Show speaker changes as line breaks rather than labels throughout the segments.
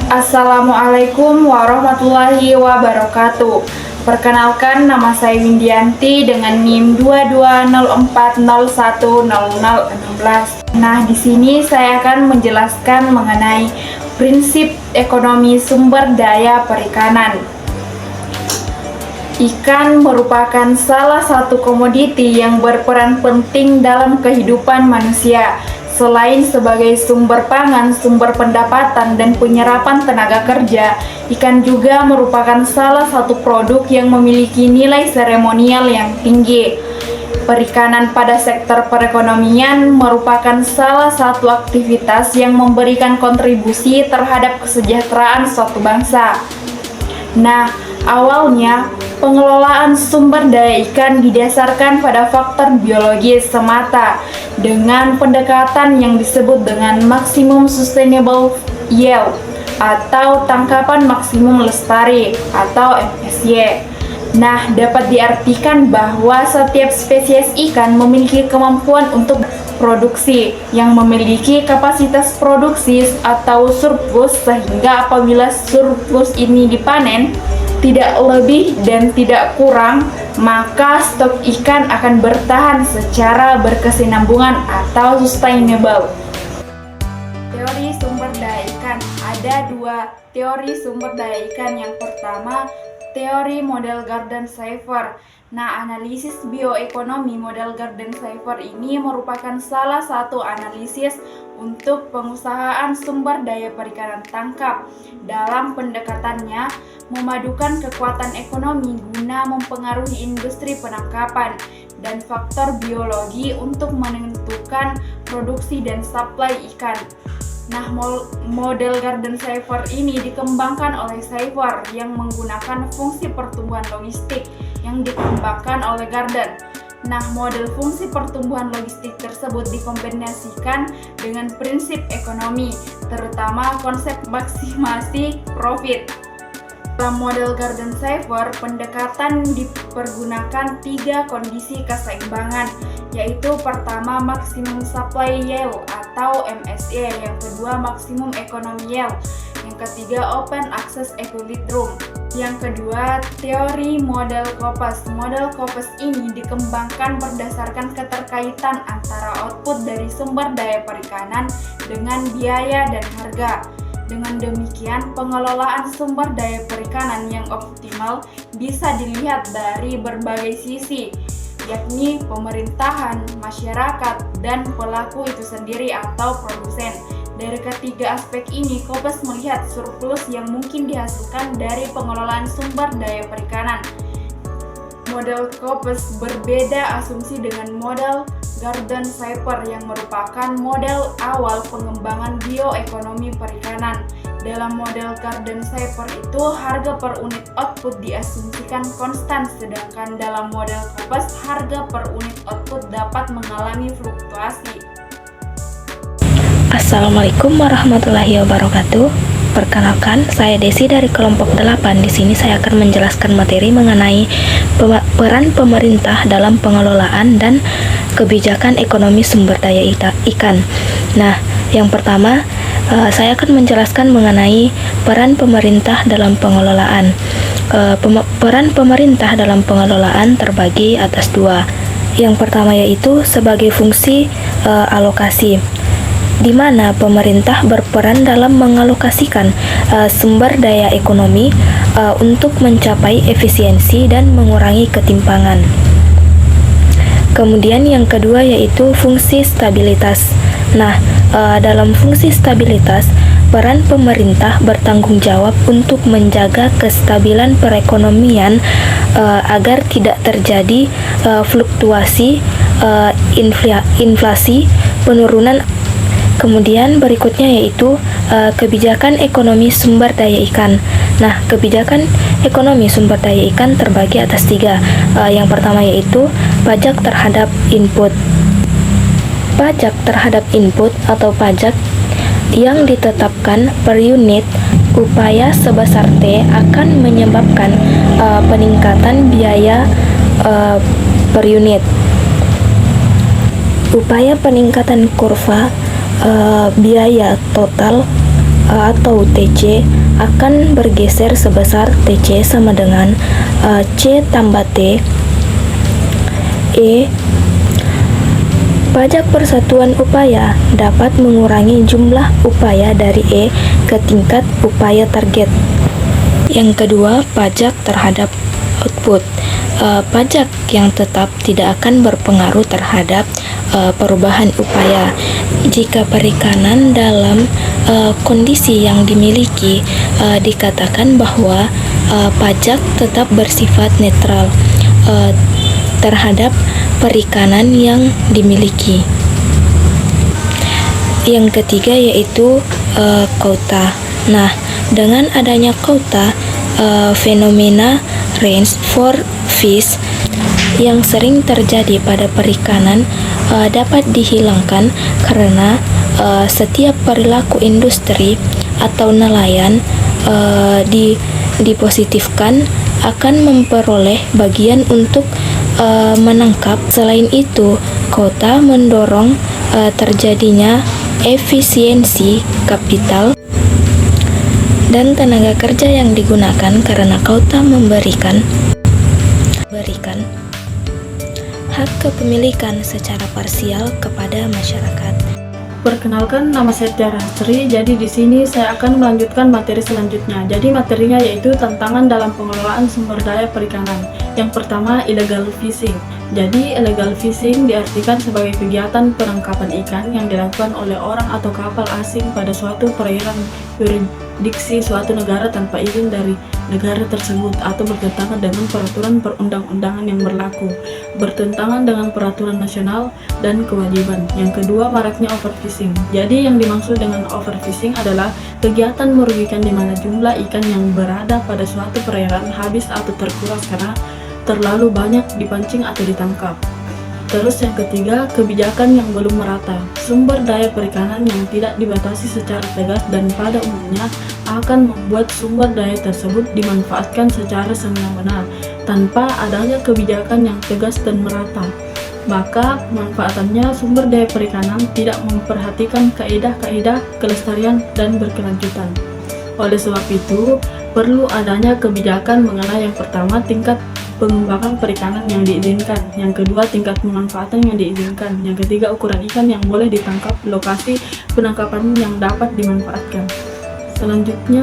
Assalamualaikum warahmatullahi wabarakatuh. Perkenalkan, nama saya Windianti dengan NIM 2204010016. Nah, di sini saya akan menjelaskan mengenai prinsip ekonomi sumber daya perikanan. Ikan merupakan salah satu komoditi yang berperan penting dalam kehidupan manusia. Selain sebagai sumber pangan, sumber pendapatan, dan penyerapan tenaga kerja, ikan juga merupakan salah satu produk yang memiliki nilai seremonial yang tinggi. Perikanan pada sektor perekonomian merupakan salah satu aktivitas yang memberikan kontribusi terhadap kesejahteraan suatu bangsa. Nah, awalnya pengelolaan sumber daya ikan didasarkan pada faktor biologis semata dengan pendekatan yang disebut dengan Maximum Sustainable Yield atau tangkapan maksimum lestari atau MSY. Nah, dapat diartikan bahwa setiap spesies ikan memiliki kemampuan untuk produksi yang memiliki kapasitas produksi atau surplus, sehingga apabila surplus ini dipanen tidak lebih dan tidak kurang, maka stok ikan akan bertahan secara berkesinambungan atau sustainable. Teori sumber daya ikan. Ada dua teori sumber daya ikan. Yang pertama, teori model Garden-Schaeffer. Nah, analisis bioekonomi model Garden-Schaeffer ini merupakan salah satu analisis untuk pengusahaan sumber daya perikanan tangkap. Dalam pendekatannya, memadukan kekuatan ekonomi guna mempengaruhi industri penangkapan dan faktor biologi untuk menentukan produksi dan supply ikan. Nah, model Garden-Schaeffer ini dikembangkan oleh Schaeffer yang menggunakan fungsi pertumbuhan logistik yang dikembangkan oleh Garden. Nah, model fungsi pertumbuhan logistik tersebut dikombinasikan dengan prinsip ekonomi, terutama konsep maksimasi profit. Dalam model Garden-Schaeffer, pendekatan dipergunakan tiga kondisi keseimbangan, yaitu pertama maximum supply yield atau MSY, yang kedua maximum economic yield, yang ketiga open access equilibrium. Yang kedua, teori model Koppes. Model Koppes ini dikembangkan berdasarkan keterkaitan antara output dari sumber daya perikanan dengan biaya dan harga. Dengan demikian, pengelolaan sumber daya perikanan yang optimal bisa dilihat dari berbagai sisi, yakni pemerintahan, masyarakat, dan pelaku itu sendiri atau produsen. Dari ketiga aspek ini, Koppes melihat surplus yang mungkin dihasilkan dari pengelolaan sumber daya perikanan. Model Koppes berbeda asumsi dengan model Garden-Schaeffer yang merupakan model awal pengembangan bioekonomi perikanan. Dalam model Garden-Schaeffer itu harga per unit output diasumsikan konstan, sedangkan dalam model Koppes harga per unit output dapat mengalami fluktuasi.
Assalamualaikum warahmatullahi wabarakatuh. Perkenalkan, saya Desi dari kelompok 8. Di sini saya akan menjelaskan materi mengenai peran pemerintah dalam pengelolaan dan kebijakan ekonomi sumber daya ikan. Nah, yang pertama, saya akan menjelaskan mengenai peran pemerintah dalam pengelolaan. Peran pemerintah dalam pengelolaan terbagi atas dua. Yang pertama yaitu sebagai fungsi alokasi, di mana pemerintah berperan dalam mengalokasikan sumber daya ekonomi untuk mencapai efisiensi dan mengurangi ketimpangan. Kemudian yang kedua yaitu fungsi stabilitas. Nah, dalam fungsi stabilitas, peran pemerintah bertanggung jawab untuk menjaga kestabilan perekonomian agar tidak terjadi fluktuasi inflasi, penurunan. Kemudian berikutnya yaitu kebijakan ekonomi sumber daya ikan. Nah, kebijakan ekonomi sumber daya ikan terbagi atas tiga. Yang pertama yaitu pajak terhadap input. Pajak terhadap input atau pajak yang ditetapkan per unit upaya sebesar T akan menyebabkan peningkatan biaya per unit. Upaya peningkatan kurva biaya total atau TC akan bergeser sebesar TC sama dengan C tambah T E. Pajak persatuan upaya dapat mengurangi jumlah upaya dari E ke tingkat upaya target. Yang kedua, pajak terhadap output. Pajak yang tetap tidak akan berpengaruh terhadap perubahan upaya. Jika perikanan dalam kondisi yang dimiliki, dikatakan bahwa pajak tetap bersifat netral terhadap perikanan yang dimiliki. Yang ketiga yaitu quota. Nah, dengan adanya quota, fenomena range for fish yang sering terjadi pada perikanan dapat dihilangkan karena setiap perilaku industri atau nelayan dipositifkan akan memperoleh bagian untuk menangkap. Selain itu, quota mendorong terjadinya efisiensi kapital dan tenaga kerja yang digunakan karena quota memberikan hak kepemilikan secara parsial kepada masyarakat.
Perkenalkan, nama saya Tiara Sri. Jadi di sini saya akan melanjutkan materi selanjutnya. Jadi materinya yaitu tantangan dalam pengelolaan sumber daya perikanan. Yang pertama, illegal fishing. Jadi illegal fishing diartikan sebagai kegiatan penangkapan ikan yang dilakukan oleh orang atau kapal asing pada suatu perairan yurisdiksi suatu negara tanpa izin dari negara tersebut atau bertentangan dengan peraturan perundang-undangan yang berlaku, bertentangan dengan peraturan nasional dan kewajiban. Yang kedua, maraknya overfishing. Jadi yang dimaksud dengan overfishing adalah kegiatan merugikan di mana jumlah ikan yang berada pada suatu perairan habis atau terkuras karena terlalu banyak dipancing atau ditangkap. Terus yang ketiga, kebijakan yang belum merata. Sumber daya perikanan yang tidak dibatasi secara tegas dan pada umumnya akan membuat sumber daya tersebut dimanfaatkan secara semena-mena tanpa adanya kebijakan yang tegas dan merata. Maka pemanfaatannya sumber daya perikanan tidak memperhatikan kaidah-kaidah kelestarian dan berkelanjutan. Oleh sebab itu, perlu adanya kebijakan mengenai yang pertama, tingkat pengembangan perikanan yang diizinkan, yang kedua tingkat pemanfaatan yang diizinkan, yang ketiga ukuran ikan yang boleh ditangkap, lokasi penangkapan yang dapat dimanfaatkan. Selanjutnya,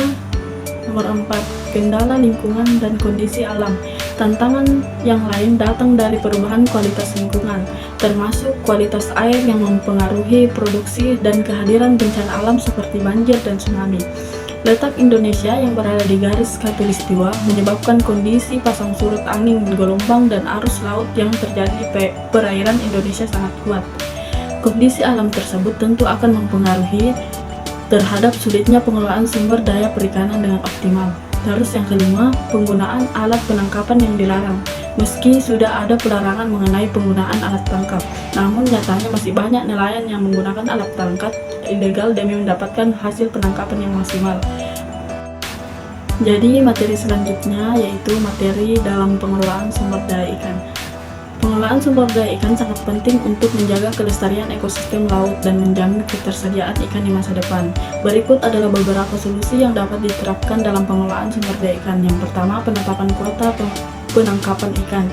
nomor 4, kendala lingkungan dan kondisi alam. Tantangan yang lain datang dari perubahan kualitas lingkungan, termasuk kualitas air yang mempengaruhi produksi dan kehadiran bencana alam seperti banjir dan tsunami. Letak Indonesia yang berada di garis khatulistiwa menyebabkan kondisi pasang surut angin, gelombang, dan arus laut yang terjadi di perairan Indonesia sangat kuat. Kondisi alam tersebut tentu akan mempengaruhi terhadap sulitnya pengelolaan sumber daya perikanan dengan optimal. Terus yang kelima, penggunaan alat penangkapan yang dilarang. Meski sudah ada pelarangan mengenai penggunaan alat tangkap, namun nyatanya masih banyak nelayan yang menggunakan alat tangkap ilegal demi mendapatkan hasil penangkapan yang maksimal. Jadi materi selanjutnya yaitu materi dalam pengelolaan sumber daya ikan. Pengelolaan sumber daya ikan sangat penting untuk menjaga kelestarian ekosistem laut dan menjamin ketersediaan ikan di masa depan. Berikut adalah beberapa solusi yang dapat diterapkan dalam pengelolaan sumber daya ikan. Yang pertama, penetapan kuota penangkapan ikan.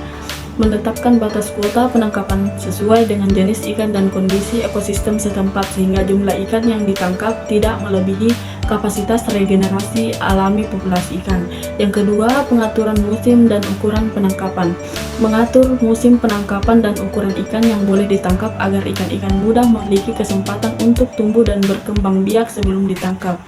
Menetapkan batas kuota penangkapan sesuai dengan jenis ikan dan kondisi ekosistem setempat sehingga jumlah ikan yang ditangkap tidak melebihi kapasitas regenerasi alami populasi ikan. Yang kedua, pengaturan musim dan ukuran penangkapan. Mengatur musim penangkapan dan ukuran ikan yang boleh ditangkap agar ikan-ikan muda memiliki kesempatan untuk tumbuh dan berkembang biak sebelum ditangkap.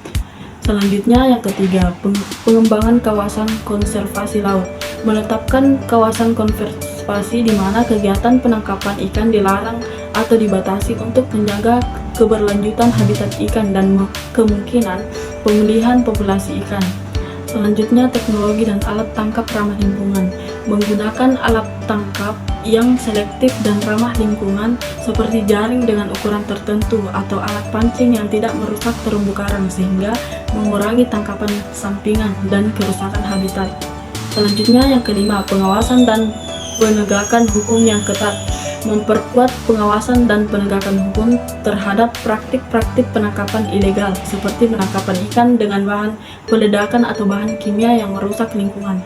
Selanjutnya, yang ketiga, pengembangan kawasan konservasi laut. Menetapkan kawasan konservasi di mana kegiatan penangkapan ikan dilarang atau dibatasi untuk menjaga keberlanjutan habitat ikan dan kemungkinan pemulihan populasi ikan. Selanjutnya, teknologi dan alat tangkap ramah lingkungan. Menggunakan alat tangkap yang selektif dan ramah lingkungan seperti jaring dengan ukuran tertentu atau alat pancing yang tidak merusak terumbu karang sehingga mengurangi tangkapan sampingan dan kerusakan habitat. Selanjutnya yang kelima, pengawasan dan penegakan hukum yang ketat. memperkuat pengawasan dan penegakan hukum terhadap praktik-praktik penangkapan ilegal seperti penangkapan ikan dengan bahan peledakan atau bahan kimia yang merusak lingkungan.